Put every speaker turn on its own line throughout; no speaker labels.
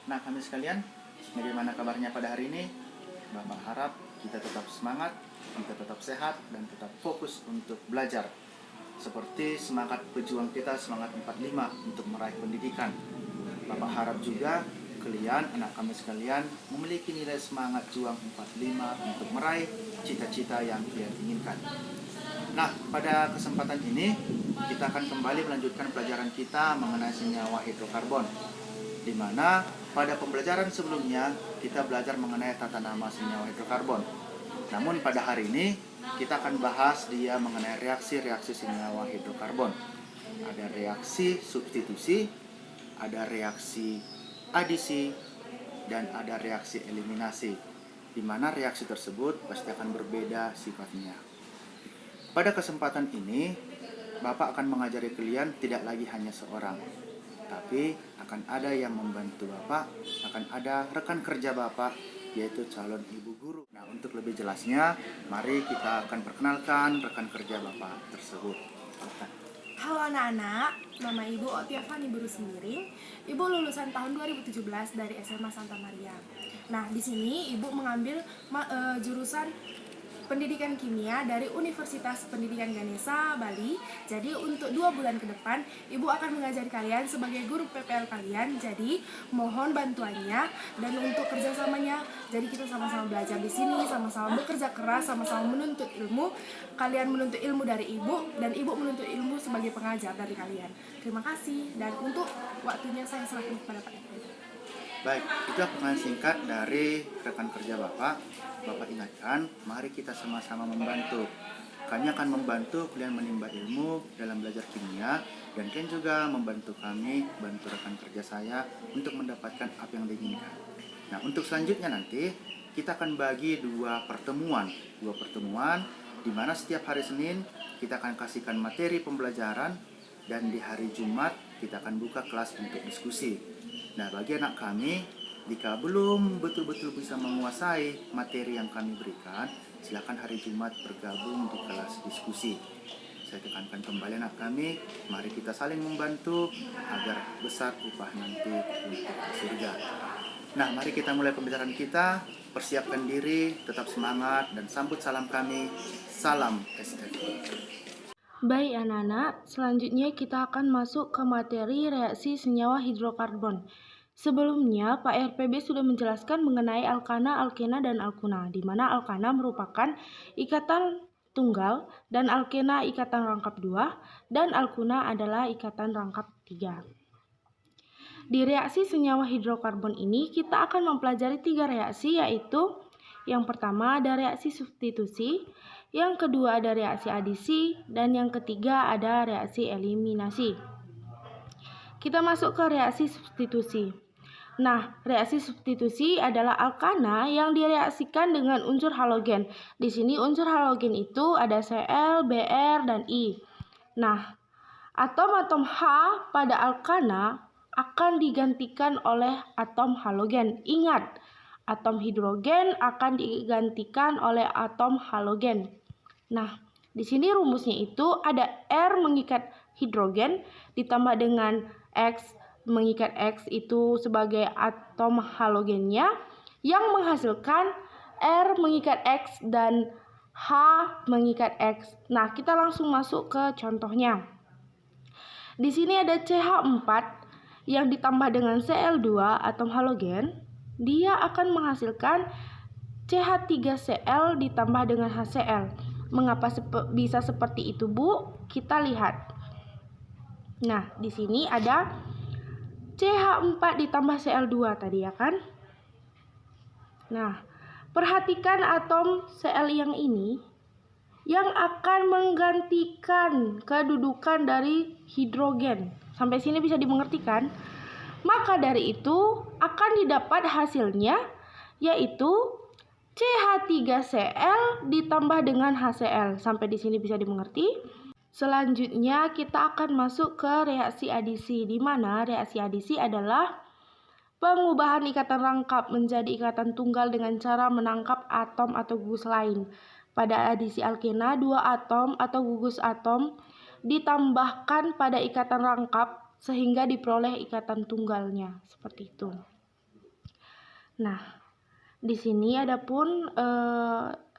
Nah, kami sekalian, bagaimana kabarnya pada hari ini? Bapak harap kita tetap semangat, kita tetap sehat, dan tetap fokus untuk belajar. Seperti semangat pejuang kita, semangat 45 untuk meraih pendidikan. Bapak harap juga kalian, anak kami sekalian, memiliki nilai semangat juang 45 untuk meraih cita-cita yang kalian inginkan. Nah, pada kesempatan ini kita akan kembali melanjutkan pelajaran kita mengenai senyawa hidrokarbon, di mana pada pembelajaran sebelumnya kita belajar mengenai tata nama senyawa hidrokarbon. Namun pada hari ini kita akan bahas dia mengenai reaksi-reaksi senyawa hidrokarbon. Ada reaksi substitusi, ada reaksi adisi, dan ada reaksi eliminasi, di mana reaksi tersebut pasti akan berbeda sifatnya. Pada kesempatan ini, Bapak akan mengajari kalian tidak lagi hanya seorang, tapi akan ada yang membantu Bapak, akan ada rekan kerja Bapak, yaitu calon ibu guru. Nah, untuk lebih jelasnya, mari kita akan perkenalkan rekan kerja Bapak tersebut.
Halo anak-anak, nama Ibu Otiafani Buru Semiring. Ibu lulusan tahun 2017 dari SMA Santa Maria. Nah, di sini Ibu mengambil jurusan Pendidikan Kimia dari Universitas Pendidikan Ganesha, Bali. Jadi untuk 2 bulan ke depan, Ibu akan mengajari kalian sebagai guru PPL kalian. Jadi mohon bantuannya dan untuk kerjasamanya. Jadi kita sama-sama belajar di sini, sama-sama bekerja keras, sama-sama menuntut ilmu. Kalian menuntut ilmu dari Ibu dan Ibu menuntut ilmu sebagai pengajar dari kalian. Terima kasih dan untuk waktunya saya serahkan kepada Pak RT.
Baik, itulah perkenalan singkat dari rekan kerja Bapak. Bapak ingatkan, mari kita sama-sama membantu. Kami akan membantu kalian menimba ilmu dalam belajar kimia, dan kalian juga membantu kami, bantu rekan kerja saya untuk mendapatkan apa yang diinginkan. Nah, untuk selanjutnya nanti kita akan bagi dua pertemuan di mana setiap hari Senin kita akan kasihkan materi pembelajaran, dan di hari Jumat kita akan buka kelas untuk diskusi. Nah, bagi anak kami, jika belum betul-betul bisa menguasai materi yang kami berikan, silakan hari Jumat bergabung di kelas diskusi. Saya tekankan kembali anak kami, mari kita saling membantu agar besar upah nanti untuk surga. Nah, mari kita mulai pembicaraan kita. Persiapkan diri, tetap semangat, dan sambut salam kami. Salam SF.
Baik anak-anak, selanjutnya kita akan masuk ke materi reaksi senyawa hidrokarbon. Sebelumnya, Pak RPB sudah menjelaskan mengenai alkana, alkena, dan alkuna, di mana alkana merupakan ikatan tunggal dan alkena ikatan rangkap 2, dan alkuna adalah ikatan rangkap 3. Di reaksi senyawa hidrokarbon ini, kita akan mempelajari 3 reaksi, yaitu yang pertama ada reaksi substitusi, yang kedua ada reaksi adisi, dan yang ketiga ada reaksi eliminasi. Kita masuk ke reaksi substitusi. Nah, reaksi substitusi adalah alkana yang direaksikan dengan unsur halogen. Di sini unsur halogen itu ada Cl, Br, dan I. Nah, atom-atom H pada alkana akan digantikan oleh atom halogen. Ingat, atom hidrogen akan digantikan oleh atom halogen. Nah, di sini rumusnya itu ada R mengikat hidrogen ditambah dengan X mengikat X itu sebagai atom halogennya yang menghasilkan R mengikat X dan H mengikat X. Nah, kita langsung masuk ke contohnya. Di sini ada CH4 yang ditambah dengan Cl2 atom halogen, dia akan menghasilkan CH3Cl ditambah dengan HCl. Mengapa bisa seperti itu, Bu? Kita lihat. Nah, di sini ada CH4 ditambah Cl2 tadi ya kan? Nah, perhatikan atom Cl yang ini yang akan menggantikan kedudukan dari hidrogen. Sampai sini bisa dimengerti kan? Maka dari itu akan didapat hasilnya yaitu CH3Cl ditambah dengan HCl. Sampai di sini bisa dimengerti? Selanjutnya kita akan masuk ke reaksi adisi, di mana reaksi adisi adalah pengubahan ikatan rangkap menjadi ikatan tunggal dengan cara menangkap atom atau gugus lain. Pada adisi alkena, 2 atom atau gugus atom ditambahkan pada ikatan rangkap sehingga diperoleh ikatan tunggalnya. Seperti itu. Nah, di sini adapun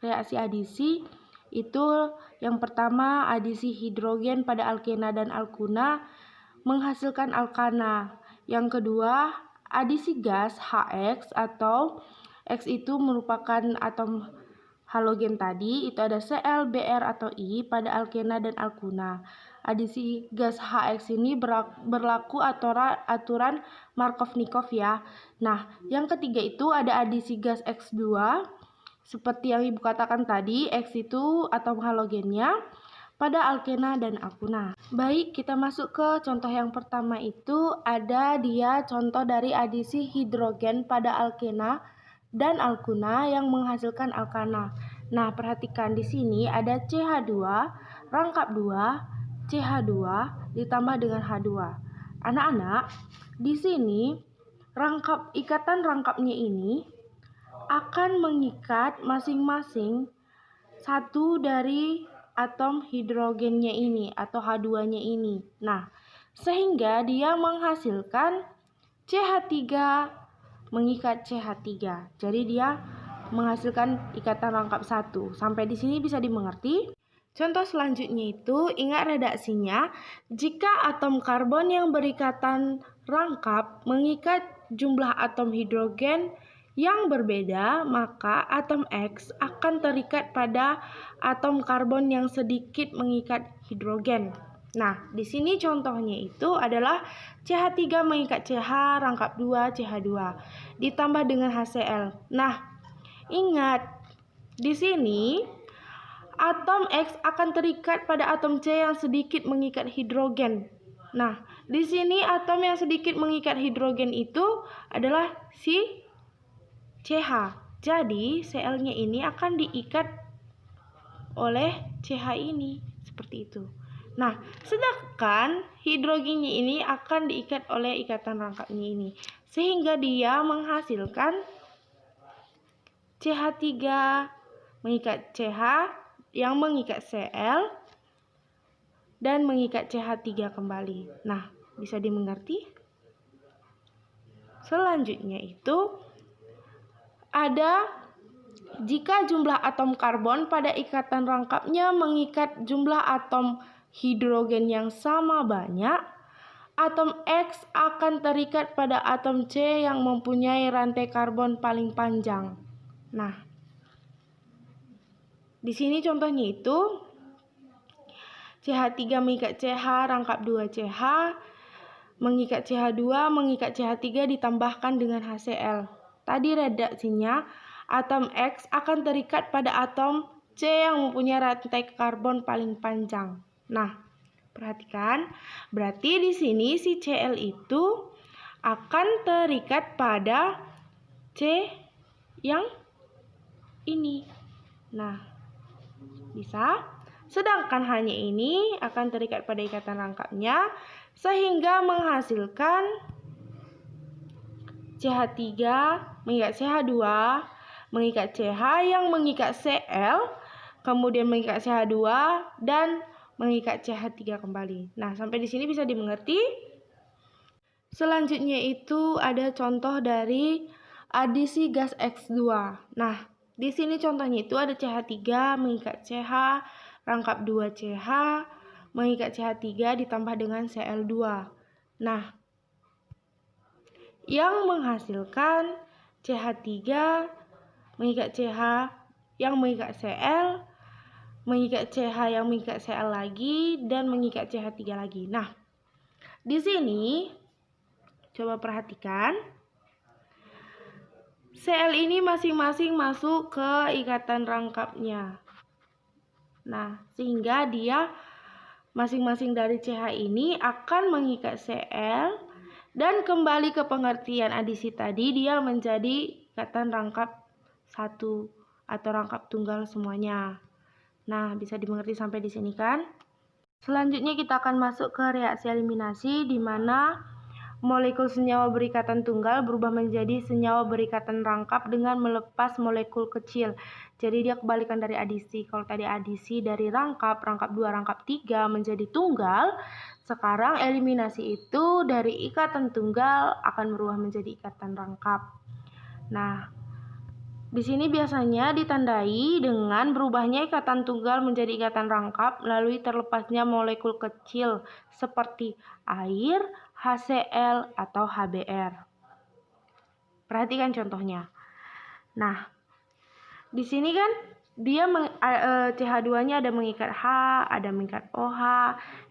reaksi adisi itu yang pertama adisi hidrogen pada alkena dan alkuna menghasilkan alkana. Yang kedua, adisi gas HX atau X itu merupakan atom halogen tadi, itu ada Cl, Br atau I pada alkena dan alkuna. Adisi gas HX ini berlaku aturan Markov-Nikov ya. Nah, yang ketiga itu ada adisi gas X2. Seperti yang Ibu katakan tadi, X itu atom halogennya pada alkena dan alkuna. Baik, kita masuk ke contoh yang pertama itu ada dia contoh dari adisi hidrogen pada alkena dan alkuna yang menghasilkan alkana. Nah, perhatikan di sini ada CH2, rangkap 2, CH2 ditambah dengan H2. Anak-anak, di sini ikatan rangkapnya ini akan mengikat masing-masing satu dari atom hidrogennya ini atau H2-nya ini. Nah, sehingga dia menghasilkan CH3 mengikat CH3. Jadi dia menghasilkan ikatan rangkap satu. Sampai di sini bisa dimengerti? Contoh selanjutnya itu, ingat redaksinya, jika atom karbon yang berikatan rangkap mengikat jumlah atom hidrogen yang berbeda, maka atom X akan terikat pada atom karbon yang sedikit mengikat hidrogen. Nah, di sini contohnya itu adalah CH3 mengikat CH, rangkap 2, CH2, ditambah dengan HCl. Nah, ingat, di sini atom X akan terikat pada atom C yang sedikit mengikat hidrogen. Nah, di sini atom yang sedikit mengikat hidrogen itu adalah si CH. Jadi, Cl-nya ini akan diikat oleh CH ini, seperti itu. Nah, sedangkan hidrogennya ini akan diikat oleh ikatan rangkapnya ini, sehingga dia menghasilkan CH3 mengikat CH yang mengikat Cl dan mengikat CH3 kembali. Nah, bisa dimengerti? Selanjutnya itu ada jika jumlah atom karbon pada ikatan rangkapnya mengikat jumlah atom hidrogen yang sama banyak, atom X akan terikat pada atom C yang mempunyai rantai karbon paling panjang. Nah, di sini contohnya itu CH3 mengikat CH, rangkap 2 CH, mengikat CH2, mengikat CH3 ditambahkan dengan HCl. Tadi redaksinya, atom X akan terikat pada atom C yang mempunyai rantai karbon paling panjang. Nah, perhatikan, berarti di sini si Cl itu akan terikat pada C yang ini. Nah, bisa. Sedangkan hanya ini akan terikat pada ikatan rangkapnya sehingga menghasilkan CH3 mengikat CH2, mengikat CH yang mengikat Cl, kemudian mengikat CH2 dan mengikat CH3 kembali. Nah, sampai di sini bisa dimengerti? Selanjutnya itu ada contoh dari adisi gas X2. Nah, di sini contohnya itu ada CH3 mengikat CH, rangkap 2 CH, mengikat CH3 ditambah dengan Cl2. Nah, yang menghasilkan CH3 mengikat CH yang mengikat Cl, mengikat CH yang mengikat Cl lagi, dan mengikat CH3 lagi. Nah, di sini coba perhatikan, Cl ini masing-masing masuk ke ikatan rangkapnya. Nah, sehingga dia masing-masing dari CH ini akan mengikat Cl dan kembali ke pengertian adisi tadi, dia menjadi ikatan rangkap satu atau rangkap tunggal semuanya. Nah, bisa dimengerti sampai di sini kan? Selanjutnya kita akan masuk ke reaksi eliminasi di mana molekul senyawa berikatan tunggal berubah menjadi senyawa berikatan rangkap dengan melepas molekul kecil. Jadi dia kebalikan dari adisi. Kalau tadi adisi dari rangkap 2, rangkap 3 menjadi tunggal, sekarang eliminasi itu dari ikatan tunggal akan berubah menjadi ikatan rangkap. Nah, di sini biasanya ditandai dengan berubahnya ikatan tunggal menjadi ikatan rangkap melalui terlepasnya molekul kecil seperti air, HCl, atau HBr. Perhatikan contohnya. Nah, di sini kan dia CH2-nya ada mengikat H, ada mengikat OH.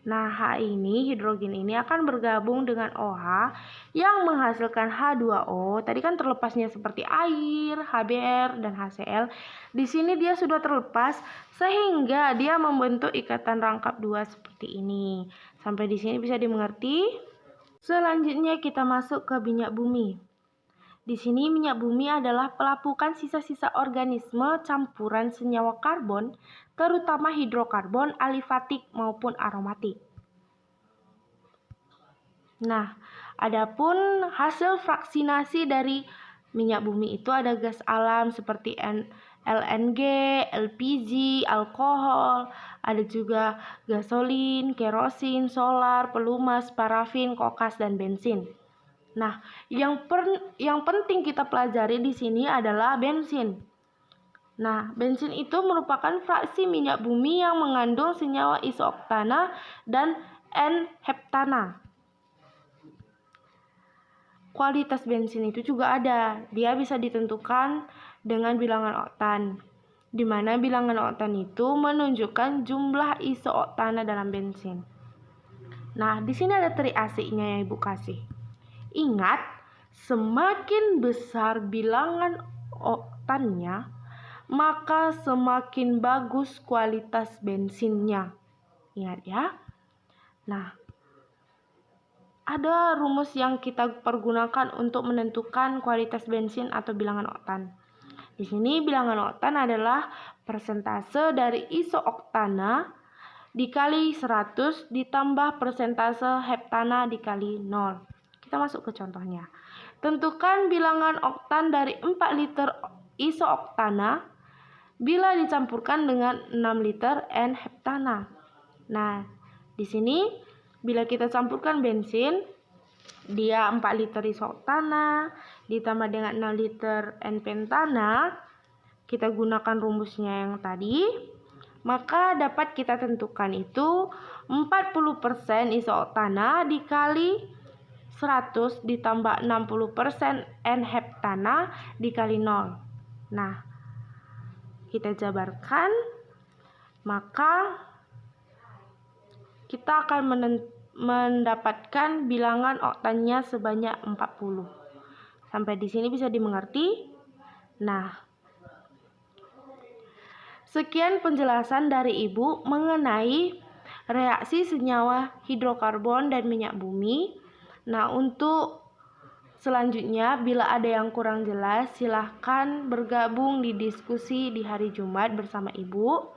Nah, H ini, hidrogen ini akan bergabung dengan OH yang menghasilkan H2O. Tadi kan terlepasnya seperti air, HBr, dan HCl. Di sini dia sudah terlepas sehingga dia membentuk ikatan rangkap 2 seperti ini. Sampai di sini bisa dimengerti? Selanjutnya kita masuk ke minyak bumi. Di sini minyak bumi adalah pelapukan sisa-sisa organisme campuran senyawa karbon, terutama hidrokarbon, alifatik maupun aromatik. Nah, adapun hasil fraksinasi dari minyak bumi itu ada gas alam seperti LNG, LPG, alkohol, ada juga gasolin, kerosin, solar, pelumas, parafin, kokas, dan bensin. Nah, yang penting kita pelajari di sini adalah bensin. Nah, bensin itu merupakan fraksi minyak bumi yang mengandung senyawa isooktana dan N-heptana. Kualitas bensin itu juga ada. Dia bisa ditentukan dengan bilangan oktan, di mana bilangan oktan itu menunjukkan jumlah isooktana dalam bensin. Nah, di sini ada trik asiknya yang Ibu kasih. Ingat, semakin besar bilangan oktannya, maka semakin bagus kualitas bensinnya. Ingat ya. Nah, ada rumus yang kita pergunakan untuk menentukan kualitas bensin atau bilangan oktan. Di sini bilangan oktan adalah persentase dari isooktana dikali 100 ditambah persentase heptana dikali 0. Kita masuk ke contohnya. Tentukan bilangan oktan dari 4 liter isooktana bila dicampurkan dengan 6 liter N-heptana. Nah, di sini bila kita campurkan bensin, dia 4 liter isooktana ditambah dengan 6 liter N-pentana, kita gunakan rumusnya yang tadi, maka dapat kita tentukan itu 40% isooktana dikali 100 ditambah 60% N-heptana dikali 0. Nah, kita jabarkan, maka kita akan mendapatkan bilangan oktannya sebanyak 40. Sampai di sini bisa dimengerti? Nah, sekian penjelasan dari Ibu mengenai reaksi senyawa hidrokarbon dan minyak bumi. Nah, untuk selanjutnya, bila ada yang kurang jelas, silahkan bergabung di diskusi di hari Jumat bersama Ibu.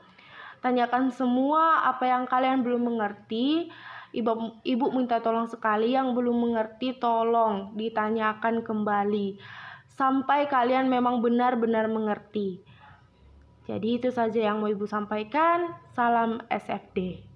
Tanyakan semua apa yang kalian belum mengerti. Ibu minta tolong sekali, yang belum mengerti tolong ditanyakan kembali sampai kalian memang benar-benar mengerti. Jadi itu saja yang mau Ibu sampaikan. Salam SFD.